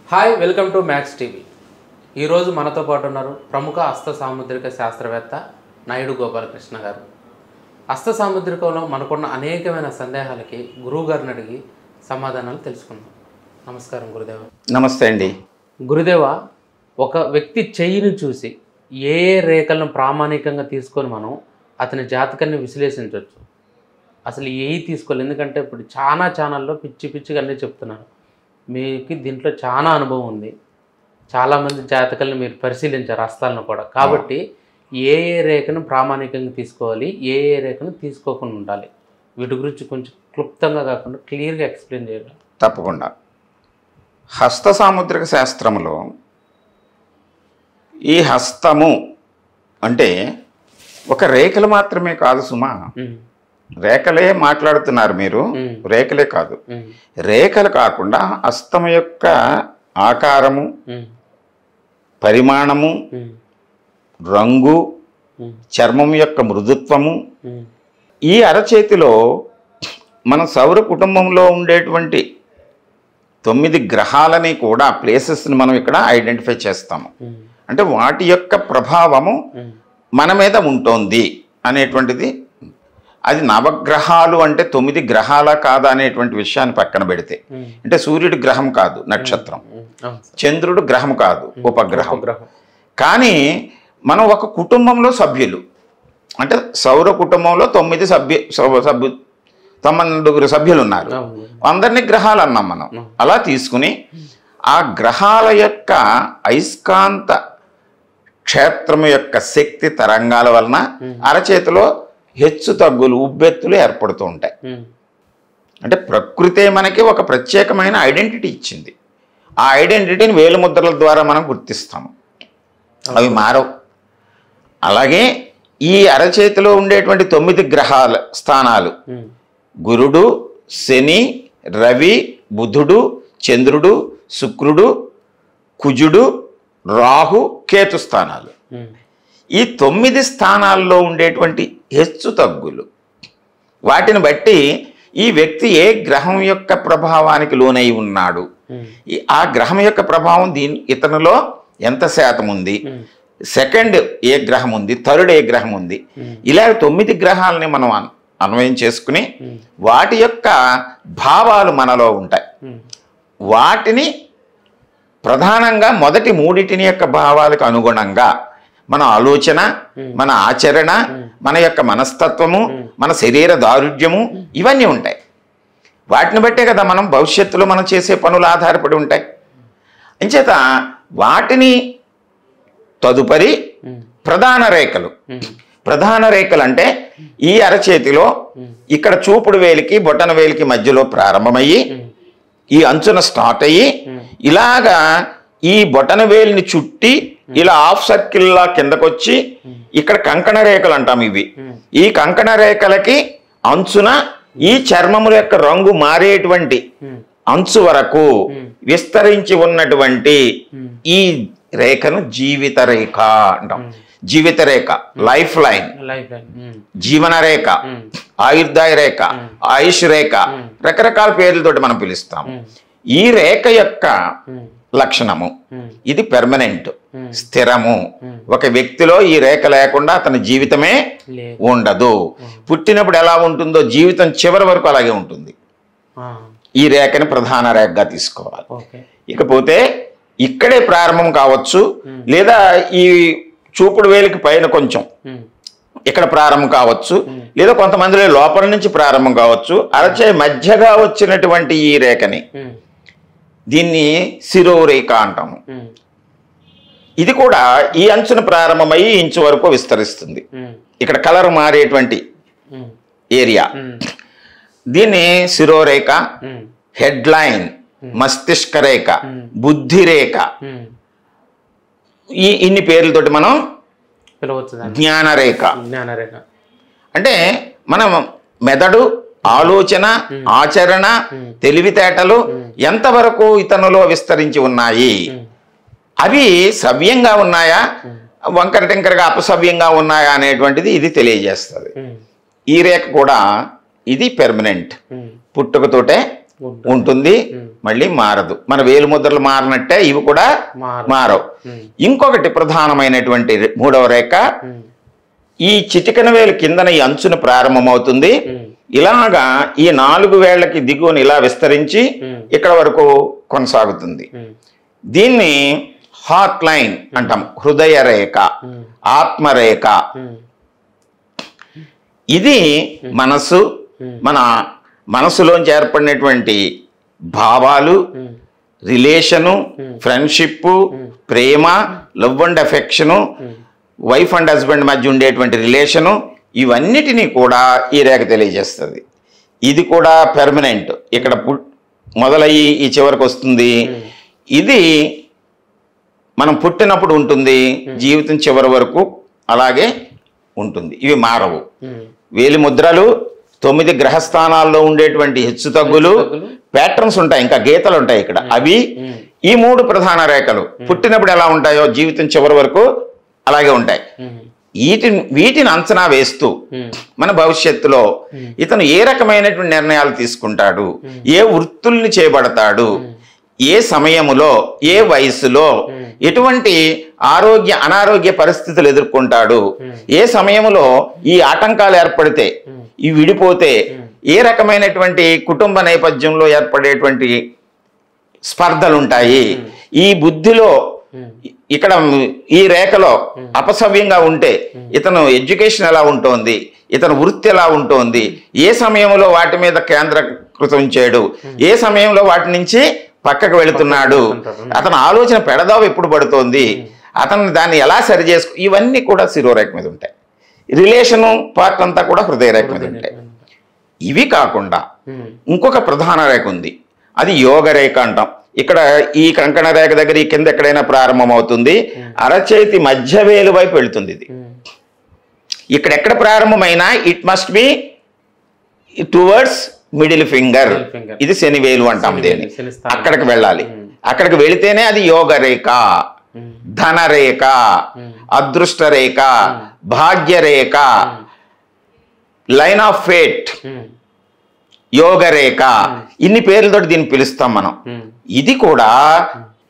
Hi welcome to max TV. ఈరోజు మనతో పాటు ఉన్నారు ప్రముఖ హస్త సాముద్రిక శాస్త్రవేత్త నాయుడు గోపాలకృష్ణ గారు. హస్త సాముద్రికంలో మనకున్న అనేకమైన సందేహాలకి గురువు గారిని అడిగి సమాధానాలు తెలుసుకుందాం. నమస్కారం గురుదేవ. నమస్తే అండి. గురుదేవ, ఒక వ్యక్తి చెయ్యిని చూసి ఏ రేఖలను ప్రామాణికంగా తీసుకొని మనం అతని జాతకాన్ని విశ్లేషించవచ్చు. అసలు ఏవి తీసుకోవాలి, ఎందుకంటే ఇప్పుడు చాలా ఛానల్లో పిచ్చిగా అన్నీ చెప్తున్నారు. మీకు దీంట్లో చాలా అనుభవం ఉంది, చాలామంది జాతకాలను మీరు పరిశీలించారు, హస్తాలను కూడా. కాబట్టి ఏ రేఖను ప్రామాణికంగా తీసుకోవాలి, ఏ రేఖను తీసుకోకుండా ఉండాలి, వీటి గురించి కొంచెం క్లుప్తంగా కాకుండా క్లియర్గా ఎక్స్ప్లెయిన్ చేయాలి. తప్పకుండా. హస్త సాముద్రిక శాస్త్రంలో ఈ హస్తము అంటే ఒక రేఖలు మాత్రమే కాదు సుమా. రేఖలే మాట్లాడుతున్నారు మీరు, రేఖలే కాదు. రేఖలు కాకుండా హస్తం యొక్క ఆకారము, పరిమాణము, రంగు, చర్మం యొక్క మృదుత్వము, ఈ అరచేతిలో మన సౌర కుటుంబంలో ఉండేటువంటి 9 గ్రహాలని కూడా ప్లేసెస్ని మనం ఇక్కడ ఐడెంటిఫై చేస్తాము. అంటే వాటి యొక్క ప్రభావము మన మీద ఉంటుంది అనేటువంటిది. అది నవగ్రహాలు అంటే 9 గ్రహాల కాదా అనేటువంటి విషయాన్ని పక్కన పెడితే, అంటే సూర్యుడు గ్రహం కాదు, నక్షత్రం. చంద్రుడు గ్రహం కాదు, ఉపగ్రహం. కానీ మనం ఒక కుటుంబంలో సభ్యులు, అంటే సౌర కుటుంబంలో 9 సభ్యులు ఉన్నారు. అందరినీ గ్రహాలు అన్నాం మనం. అలా తీసుకుని ఆ గ్రహాల యొక్క అయస్కాంత క్షేత్రము యొక్క శక్తి తరంగాల వలన అరచేతిలో హెచ్చు తగ్గులు, ఉబ్బెత్తులు ఏర్పడుతూ ఉంటాయి. అంటే ప్రకృతే మనకి ఒక ప్రత్యేకమైన ఐడెంటిటీ ఇచ్చింది. ఆ ఐడెంటిటీని వేలుముద్రల ద్వారా మనం గుర్తిస్తాము, అవి మారవు. అలాగే ఈ అరచేతిలో ఉండేటువంటి 9 గ్రహాల స్థానాలు గురుడు, శని, రవి, బుధుడు, చంద్రుడు, శుక్రుడు, కుజుడు, రాహు, కేతు స్థానాలు. ఈ 9 స్థానాల్లో ఉండేటువంటి హెచ్చు తగ్గులు, వాటిని బట్టి ఈ వ్యక్తి ఏ గ్రహం యొక్క ప్రభావానికి లోనై ఉన్నాడు, ఆ గ్రహం యొక్క ప్రభావం ఇతనిలో ఎంత శాతం ఉంది, సెకండ్ ఏ గ్రహం ఉంది, థర్డ్ ఏ గ్రహం ఉంది, ఇలా 9 గ్రహాలని మనం అన్వయం చేసుకుని వాటి యొక్క భావాలు మనలో ఉంటాయి. వాటిని ప్రధానంగా మొదటి 3 యొక్క భావాలకు అనుగుణంగా మన ఆలోచన, మన ఆచరణ, మన యొక్క మనస్తత్వము, మన శరీర దారుఢ్యము, ఇవన్నీ ఉంటాయి. వాటిని బట్టే కదా మనం భవిష్యత్తులో మనం చేసే పనులు ఆధారపడి ఉంటాయి. అంచేత వాటిని తదుపరి ప్రధాన రేఖలు. ప్రధాన రేఖలు అంటే ఈ అరచేతిలో ఇక్కడ చూపుడు వేలికి బొటన వేలికి మధ్యలో ప్రారంభమయ్యి ఈ అంచున స్టార్ట్ అయ్యి ఇలాగా ఈ బొటన వేలిని చుట్టి ఇలా హాఫ్ సర్కిల్లా కిందకొచ్చి ఇక్కడ కంకణ రేఖలు అంటాం. ఇవి ఈ కంకణ రేఖలకి అంచున ఈ చర్మముల యొక్క రంగు మారేటువంటి అంచు వరకు విస్తరించి ఉన్నటువంటి ఈ రేఖను జీవిత రేఖ అంటాం. జీవిత రేఖ, లైఫ్ లైన్, జీవన రేఖ, ఆయుర్దాయ రేఖ, ఆయుష్ రేఖ, రకరకాల పేర్లతోటి మనం పిలుస్తాం. ఈ రేఖ యొక్క లక్షణము ఇది పెర్మనెంట్, స్థిరము. ఒక వ్యక్తిలో ఈ రేఖ లేకుండా అతని జీవితమే ఉండదు. పుట్టినప్పుడు ఎలా ఉంటుందో జీవితం చివరి వరకు అలాగే ఉంటుంది. ఈ రేఖని ప్రధాన రేఖగా తీసుకోవాలి. ఇకపోతే ఇక్కడే ప్రారంభం కావచ్చు, లేదా ఈ చూపుడు వేలికి పైన కొంచెం ఇక్కడ ప్రారంభం కావచ్చు, లేదా కొంతమందిలో లోపల నుంచి ప్రారంభం కావచ్చు. అరచే మధ్యగా వచ్చినటువంటి ఈ రేఖని దీన్ని శిరోరేఖ అంటాము. ఇది కూడా ఈ అంచున ప్రారంభమయ్యి ఇంచు వరకు విస్తరిస్తుంది. ఇక్కడ కలర్ మారేటువంటి ఏరియా, దీన్ని శిరోరేఖ, హెడ్ లైన్, మస్తిష్క రేఖ, బుద్ధి రేఖ, ఇన్ని పేర్లతోటి మనం జ్ఞానరేఖ. అంటే మనం మెదడు, ఆలోచన, ఆచరణ, తెలివితేటలు ఎంతవరకు ఇతనులో విస్తరించి ఉన్నాయి, అవి సవ్యంగా ఉన్నాయా, వంకర టింకరగా అపసవ్యంగా ఉన్నాయా అనేటువంటిది ఇది తెలియజేస్తుంది. ఈ రేఖ కూడా ఇది పెర్మనెంట్, పుట్టుకతోటే ఉంటుంది, మళ్ళీ మారదు. మన వేలు ముద్రలు మారినట్టే ఇవి కూడా మారవు. ఇంకొకటి ప్రధానమైనటువంటి మూడవ రేఖ ఈ చిటికెన వేలు కిందన ఈ అంచున ప్రారంభమవుతుంది. ఇలాగా ఈ 4 వేళ్లకి దిగువని ఇలా విస్తరించి ఇక్కడ వరకు కొనసాగుతుంది. దీన్ని హార్ట్ లైన్ అంటాం, హృదయ రేఖ, ఆత్మరేఖ. ఇది మనసు, మన మనసులోంచి ఏర్పడినటువంటి భావాలు, relation, friendship, Prema, love and affection, wife and husband మధ్య ఉండేటువంటి రిలేషను, ఇవన్నిటినీ కూడా ఈ రేఖ తెలియజేస్తుంది. ఇది కూడా పెర్మనెంట్, ఇక్కడ మొదలయ్యి ఈ చివరికి వస్తుంది. ఇది మనం పుట్టినప్పుడు ఉంటుంది, జీవితం చివరి వరకు అలాగే ఉంటుంది. ఇవి మారవు. వేలి ముద్రలు, 9 గ్రహస్థానాల్లో ఉండేటువంటి హెచ్చుతగ్గులు, ప్యాటర్న్స్ ఉంటాయి, ఇంకా గీతలు ఉంటాయి ఇక్కడ. అవి ఈ 3 ప్రధాన రేఖలు పుట్టినప్పుడు ఎలా ఉంటాయో జీవితం చివరి వరకు అలాగే ఉంటాయి. వీటిని అంచనా వేస్తూ మన భవిష్యత్తులో ఇతను ఏ రకమైనటువంటి నిర్ణయాలు తీసుకుంటాడు, ఏ వృత్తుల్ని చేపడతాడు, ఏ సమయములో, ఏ వయసులో ఎటువంటి అనారోగ్య పరిస్థితులు ఎదుర్కొంటాడు, ఏ సమయంలో ఈ ఆటంకాలు ఏర్పడితే, ఈ విడిపోతే ఏ రకమైనటువంటి కుటుంబ నేపథ్యంలో ఏర్పడేటువంటి స్పర్ధలు ఉంటాయి, ఈ బుద్ధిలో ఇక్కడ ఈ రేఖలో అపసవ్యంగా ఉంటే ఇతను ఎడ్యుకేషన్ ఎలా ఉంటుంది, ఇతను వృత్తి ఎలా ఉంటుంది, ఏ సమయంలో వాటి మీద కేంద్రీకృతం చేయడు, ఏ సమయంలో వాటి నుంచి పక్కకు వెళుతున్నాడు, అతను ఆలోచన పెడదావు ఎప్పుడు పడుతోంది, అతను దాన్ని ఎలా సరి చేసుకో, ఇవన్నీ కూడా శిరోరేఖ మీద ఉంటాయి. రిలేషను పార్ట్ అంతా కూడా హృదయ రేఖ మీద ఉంటాయి. ఇవి కాకుండా ఇంకొక ప్రధాన రేఖ ఉంది, అది యోగ రేఖ అంటాం. ఇక్కడ ఈ కంకణ రేఖ దగ్గర ఈ కింద ఎక్కడైనా ప్రారంభం అవుతుంది, అరచేతి మధ్య వేలు వైపు వెళుతుంది. ఇది ఇక్కడ ఎక్కడ ప్రారంభమైనా it must be towards middle finger. ఇది శని వేలు అంటాం దీన్ని. అక్కడికి వెళ్ళాలి. అక్కడికి వెళితేనే అది యోగ రేఖ, ధన రేఖ, అదృష్ట రేఖ, భాగ్య రేఖ, లైన్ ఆఫ్ ఫేట్, యోగ రేఖ, ఇన్ని పేర్లతో దీన్ని పిలుస్తాం మనం. ఇది కూడా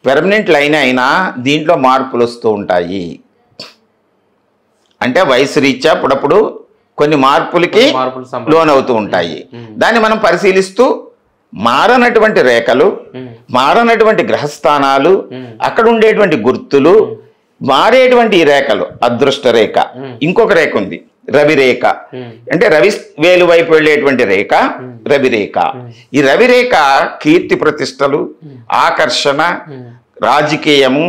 పెర్మనెంట్ లైన్ అయినా దీంట్లో మార్పులు వస్తూ ఉంటాయి. అంటే వయసు రీత్యా అప్పుడప్పుడు కొన్ని మార్పులకి లోనవుతూ ఉంటాయి. దాన్ని మనం పరిశీలిస్తూ మారనటువంటి రేఖలు, మారనటువంటి గ్రహస్థానాలు, అక్కడ ఉండేటువంటి గుర్తులు, మారేటువంటి ఈ రేఖలు, అదృష్ట రేఖ. ఇంకొక రేఖ ఉంది, రవిరేఖ. అంటే రవి వేలు వైపు వెళ్ళేటువంటి రేఖ రవిరేఖ. ఈ రవిరేఖ కీర్తి ప్రతిష్టలు, ఆకర్షణ, రాజకీయము,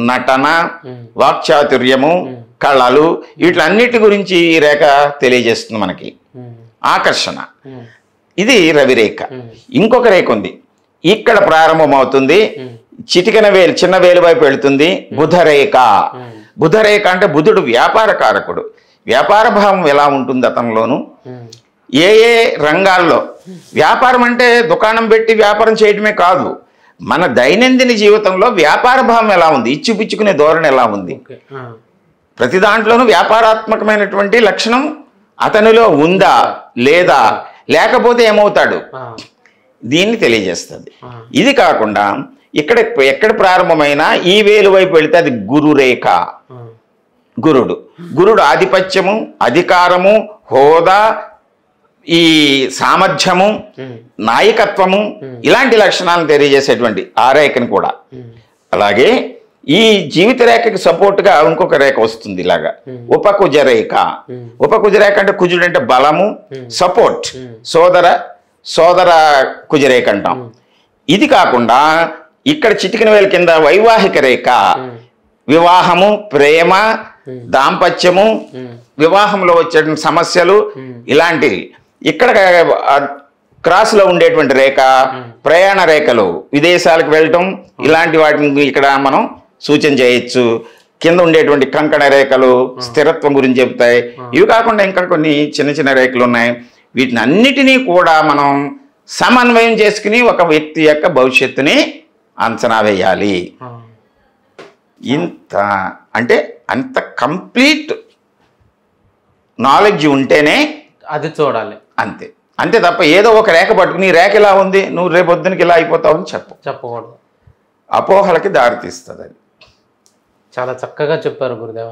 నటన, వాక్చాతుర్యము, కళలు, వీటిలన్నిటి గురించి ఈ రేఖ తెలియజేస్తుంది మనకి. ఆకర్షణ, ఇది రవిరేఖ. ఇంకొక రేఖ ఉంది, ఇక్కడ ప్రారంభమవుతుంది, చిటికెన వేలు, చిన్న వేలు వైపు వెళుతుంది, బుధరేఖ. బుధరేఖ అంటే బుధుడు వ్యాపార కారకుడు. వ్యాపార భావం ఎలా ఉంటుంది అతనిలోను, ఏ ఏ రంగాల్లో వ్యాపారం అంటే దుకాణం పెట్టి వ్యాపారం చేయటమే కాదు, మన దైనందిన జీవితంలో వ్యాపార భావం ఎలా ఉంది, ఇచ్చిపుచ్చుకునే ధోరణి ఎలా ఉంది, ప్రతి దాంట్లోనూ వ్యాపారాత్మకమైనటువంటి లక్షణం అతనిలో ఉందా లేదా, లేకపోతే ఏమవుతాడు, దీన్ని తెలియజేస్తుంది. ఇది కాకుండా ఎక్కడ ప్రారంభమైనా ఈ వేలు వైపు వెళితే అది గురురేఖ. గురుడు ఆధిపత్యము, అధికారము, హోదా, ఈ సామర్థ్యము, నాయకత్వము, ఇలాంటి లక్షణాలను తెలియజేసేటువంటి ఆ రేఖను కూడా. అలాగే ఈ జీవిత రేఖకి సపోర్ట్గా ఇంకొక రేఖ వస్తుంది ఇలాగా, ఉపకుజ రేఖ. ఉపకుజ రేఖ అంటే కుజుడు అంటే బలము, సపోర్ట్, సోదర కుజరేఖ అంటాం. ఇది కాకుండా ఇక్కడ చిటికెన వేల కింద వైవాహిక రేఖ, వివాహము, ప్రేమ, దాంపత్యము, వివాహంలో వచ్చే సమస్యలు, ఇలాంటివి. ఇక్కడ క్రాస్ లో ఉండేటువంటి రేఖ ప్రయాణ రేఖలు, విదేశాలకు వెళ్ళటం, ఇలాంటి వాటిని ఇక్కడ మనం సూచన చేయొచ్చు. కింద ఉండేటువంటి కంకణ రేఖలు స్థిరత్వం గురించి చెప్తాయి. ఇవి కాకుండా ఇంకా కొన్ని చిన్న చిన్న రేఖలు ఉన్నాయి. వీటిని అన్నిటినీ కూడా మనం సమన్వయం చేసుకుని ఒక వ్యక్తి యొక్క భవిష్యత్తుని అంచనా వేయాలి. ఇంత అంటే అంత కంప్లీట్ నాలెడ్జ్ ఉంటేనే అది చూడాలి. అంతే. అంతే తప్ప ఏదో ఒక రేఖ పట్టుకుని ఈ రేఖ ఇలా ఉంది, నువ్వు రేపొద్దునకి ఇలా అయిపోతావు అని చెప్పకూడదు. అపోహలకి దారితీస్తుంది అది. చాలా చక్కగా చెప్పారు గురుదేవ.